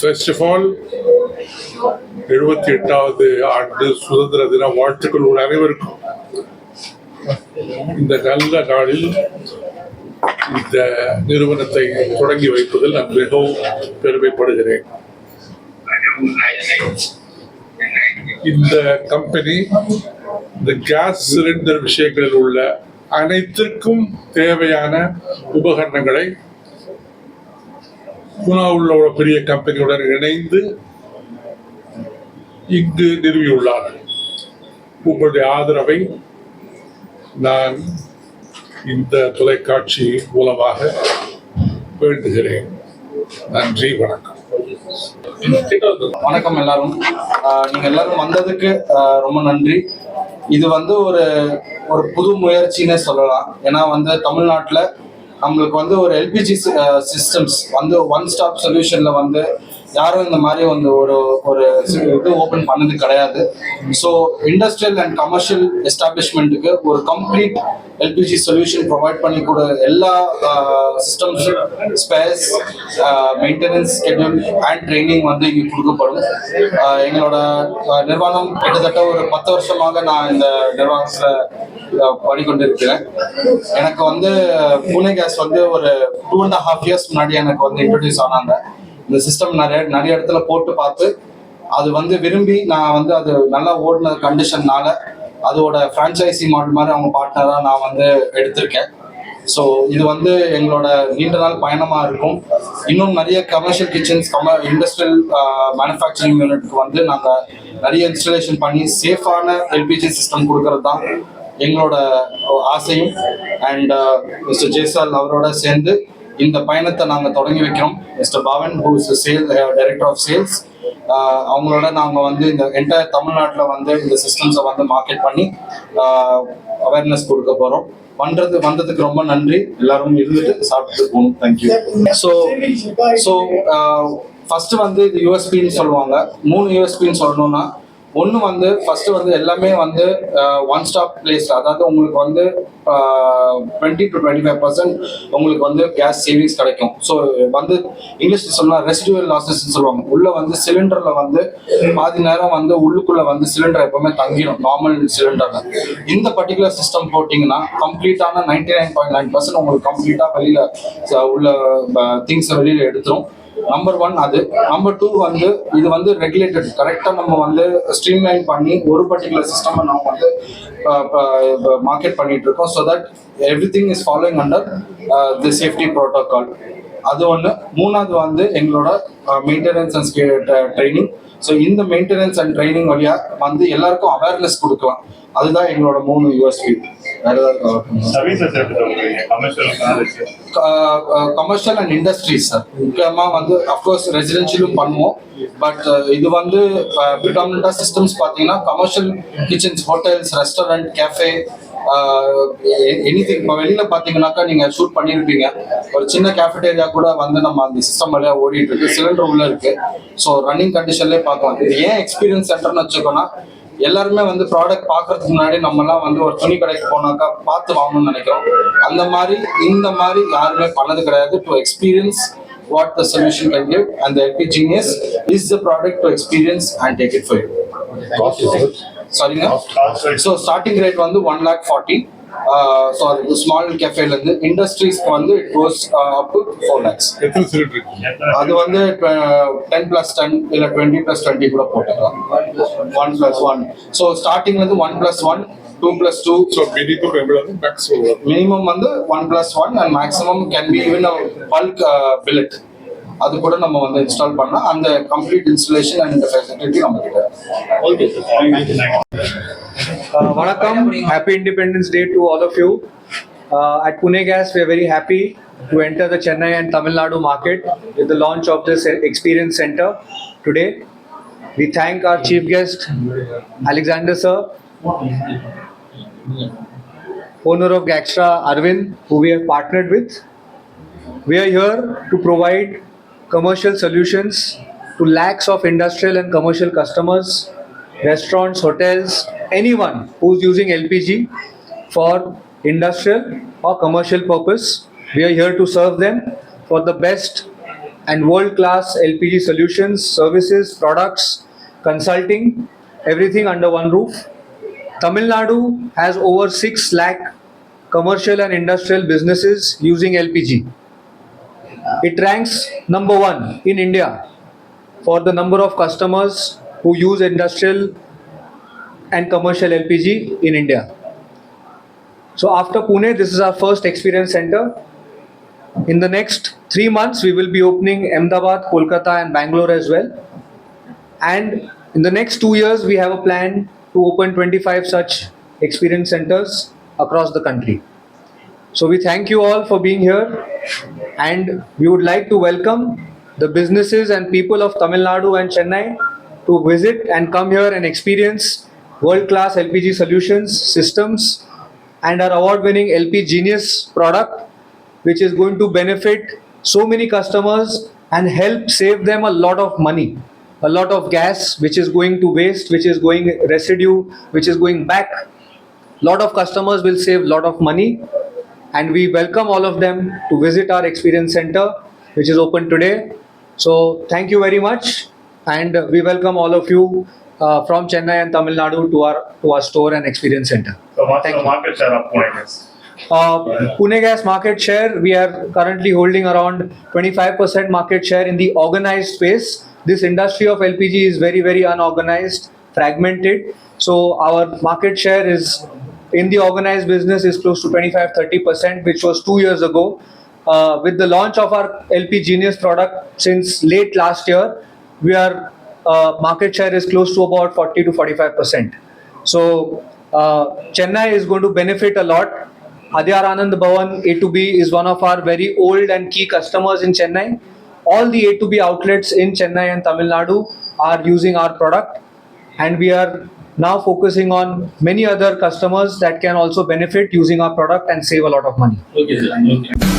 First of all, 78வது ஆண்டு சுதந்திர தின வாழ்த்துக்கள் உங்கள் அனைவருக்கும். இந்த நல்ல நாளில் இந்த நிறுவனத்தை தொடங்கி வைப்பதில் நான் மிகவும் பெருமைப்படுகிறேன். இந்த கம்பெனி இந்த கேஸ் சிலிண்டர் விஷயங்களில் உள்ள அனைத்திற்கும் தேவையான உபகரணங்களை புனாவில் உள்ள பெரிய கம்பெனியுடன் இணைந்து இங்கு நிறுவியுள்ளார். உங்களுடைய ஆதரவை நான் இந்த தொலைக்காட்சி மூலமாக வேண்டுகிறேன். நன்றி, வணக்கம். வணக்கம் எல்லாரும். நீங்க எல்லாரும் வந்ததுக்கு ரொம்ப நன்றி. இது ஒரு ஒரு புது முயற்சின்னு சொல்லலாம். ஏன்னா தமிழ்நாட்டில் நம்மளுக்கு ஒரு எல்பிஜி சிஸ்டம்ஸ் ஒன் ஸ்டாப் சொல்யூஷன்ல யாரும் இந்த மாதிரி ஒரு ஒரு இது ஓப்பன் பண்ணது கிடையாது. ஸோ இண்டஸ்ட்ரியல் அண்ட் கமர்ஷியல் எஸ்டாப்ளிஷ்மெண்ட்டுக்கு ஒரு கம்ப்ளீட் எல்பிஜி சொல்யூஷன் ப்ரொவைட் பண்ணி கூட எல்லா systems, spares, maintenance schedule and training இங்கே கொடுக்கப்படும். எங்களோட நிர்வாகம் கிட்டத்தட்ட ஒரு 10 வருஷமாக நான் இந்த நிர்வாகத்தில் படிக்கொண்டிருக்கிறேன். எனக்கு புனே கேஸ் ஒரு 2.5 years முன்னாடி எனக்கு இன்ட்ரடியூஸ் ஆனாங்க. இந்த சிஸ்டம் நிறைய இடத்துல போட்டு பார்த்து அது விரும்பி நான் அது நல்லா ஓடின கண்டிஷன்னால அதோட ஃப்ரான்ச்சைசி மாடல் மாதிரி அவங்க பார்ட்னராக நான் எடுத்திருக்கேன். ஸோ இது எங்களோட நீண்ட நாள் பயணமாக இருக்கும். இன்னும் நிறைய கமர்ஷியல் கிச்சன்ஸ், இண்டஸ்ட்ரியல் மேனுஃபேக்சரிங் யூனிட்க்கு நாங்கள் நிறைய இன்ஸ்டலேஷன் பண்ணி சேஃபான எல்பிஜி சிஸ்டம் கொடுக்கறது தான் எங்களோட ஆசையும். அண்ட் மிஸ்டர் ஜெய்சால் அவரோட சேர்ந்து இந்த பயணத்தை நாங்கள் தொடங்கி வைக்கிறோம். Mister Pavan, who is director of sales, அவங்களோட நாங்கள் இந்த என்டையர் தமிழ்நாட்டில் இந்த சிஸ்டம்ஸை மார்க்கெட் பண்ணி அவேர்னஸ் கொடுக்க போகிறோம். வந்ததுக்கு ரொம்ப நன்றி. எல்லாரும் இருந்துட்டு சாப்பிட்டு போகணும். தேங்க்யூ. ஸோ ஃபர்ஸ்ட் இது யூஎஸ்பின்னு சொல்லுவாங்க. 3 யூஎஸ்பின்னு சொல்லணும்னா, ஒன்று ஃபர்ஸ்ட் எல்லாமே ஒன் ஸ்டாப் பிளேஸ். அதாவது உங்களுக்கு 20 to 25% உங்களுக்கு கேஸ் சேவிங்ஸ் கிடைக்கும். ஸோ இங்கிலீஷ்ல சொன்னால் ரெசிடுவல் லாசஸ் சொல்லுவாங்க. உள்ள சிலிண்டர்ல பாதி நேரம் உள்ளுக்குள்ள சிலிண்டர் எப்பவுமே தங்கிடும் நார்மல் சிலிண்டர்ல. இந்த பர்டிகுலர் சிஸ்டம் போட்டிங்கன்னா கம்ப்ளீட்டான 99.9% உங்களுக்கு கம்ப்ளீட்டா வெளியில உள்ள திங்ஸ் வெளியில எடுத்துரும். நம்பர் 1 அது. நம்பர் 2 இது ரெகுலேட்டட் கரெக்டா நம்ம ஸ்ட்ரீம்லைன் பண்ணி ஒரு பர்டிகுலர் சிஸ்டம் நம்ம மார்க்கெட் பண்ணிட்டு இருக்கோம். So that every thing is following under the safety protocol. அது ஒன்று. மூணாவது எங்களோட மெயின்டெனன்ஸ் அண்ட் ட்ரைனிங். ஸோ இந்த மெயின்டெனன்ஸ் அண்ட் ட்ரைனிங் வழியா எல்லாருக்கும் அவேர்னஸ் கொடுக்கலாம். அதுதான் எங்களோட 3 USB. Commercial and industries sir. முக்கியமா அஃப்கோர்ஸ் ரெசிடென்ஷியலும் பண்ணுவோம். பட் இது ப்ரிடாமினண்டா சிஸ்டம்ஸ் பார்த்தீங்கன்னா commercial kitchens, hotels, restaurant, cafe, anything. இப்போ வெளியில பாத்தீங்கன்னாக்கா நீங்க ஷூட் பண்ணிருப்பீங்க. ஒரு சின்ன கேஃபேட்டேரியா கூட நம்ம அந்த சிஸ்டம் வழியா ஓடிட்டு இருக்கு. சிலிண்டர் உள்ள இருக்கு. ஸோ ரன்னிங் கண்டிஷன்லேயே பார்க்கலாம். இது ஏன் எக்ஸ்பீரியன்ஸ் சென்டர்னு வச்சுக்கோன்னா, எல்லாருமே ப்ராடக்ட் பார்க்கறதுக்கு முன்னாடி நம்மலாம் ஒரு துணி கடைக்கு போனாக்கா பார்த்து வாங்கணும்னு நினைக்கிறோம். இந்த மாதிரி யாருமே பண்ணது கிடையாது. To experience what the solution can give, and the LP Genius is the product to experience and take it for you. Sorry, no? So starting rate 1,40,000. So the small cafe la irundhu industries it goes up to 4 lakhs. எத்தனை cylinder? அது 10+10 இல்ல 20+20 கூட போட்டுக்கலாம். 1+1. So starting la 1+1, 2+2. So minimum 1+1 and maximum can be even a bulk billet. அது கூட நம்ம install பண்ணா அந்த கம்ப்ளீட் இன்ஸ்டாலேஷன் அண்ட் ஃபெசிலிட்டி நம்ம கிட்ட. Okay sir, thank you. Vanakkam, happy Independence Day to all of you. At Pune Gas, we are very happy to enter the Chennai and Tamil Nadu market with the launch of this experience center today. We thank our chief guest, Alexander sir, owner of Gaxtra, Arvind, who we have partnered with. We are here to provide commercial solutions to lakhs of industrial and commercial customers, restaurants, hotels, anyone who's using LPG for industrial or commercial purpose. We are here to serve them for the best and world-class LPG solutions, services, products, consulting, everything under one roof. Tamil Nadu has over 6 lakh commercial and industrial businesses using LPG. It ranks number 1 in India for the number of customers who use industrial and commercial LPG in India. So after Pune, this is our first experience center. In the next 3 months, we will be opening Ahmedabad, Kolkata and Bangalore as well. And in the next 2 years, we have a plan to open 25 such experience centers across the country. So we thank you all for being here, and we would like to welcome the businesses and people of Tamil Nadu and Chennai to visit and come here and experience world-class LPG solutions, systems, and our award-winning LP Genius product, which is going to benefit so many customers and help save them a lot of money, a lot of gas which is going to waste, which is going residue, which is going back. Lot of customers will save a lot of money, and we welcome all of them to visit our experience center, which is open today. So thank you very much, and we welcome all of you from Chennai and Tamil Nadu to our store and experience center. So what's Thank the you. market share of Pune Gas? Pune Gas market share, we are currently holding around 25% market share in the organized space. This industry of LPG is very, very unorganized, fragmented. So our market share is in the organized business is close to 25-30%, which was 2 years ago. With the launch of our LP Genius product since late last year, we are market share is close to about 40 to 45%. So Chennai is going to benefit a lot. Adyar Anand Bhavan A2B is one of our very old and key customers in Chennai. All the A2B outlets in Chennai and Tamil Nadu are using our product, and we are now focusing on many other customers that can also benefit using our product and save a lot of money. Okay, sir. Okay.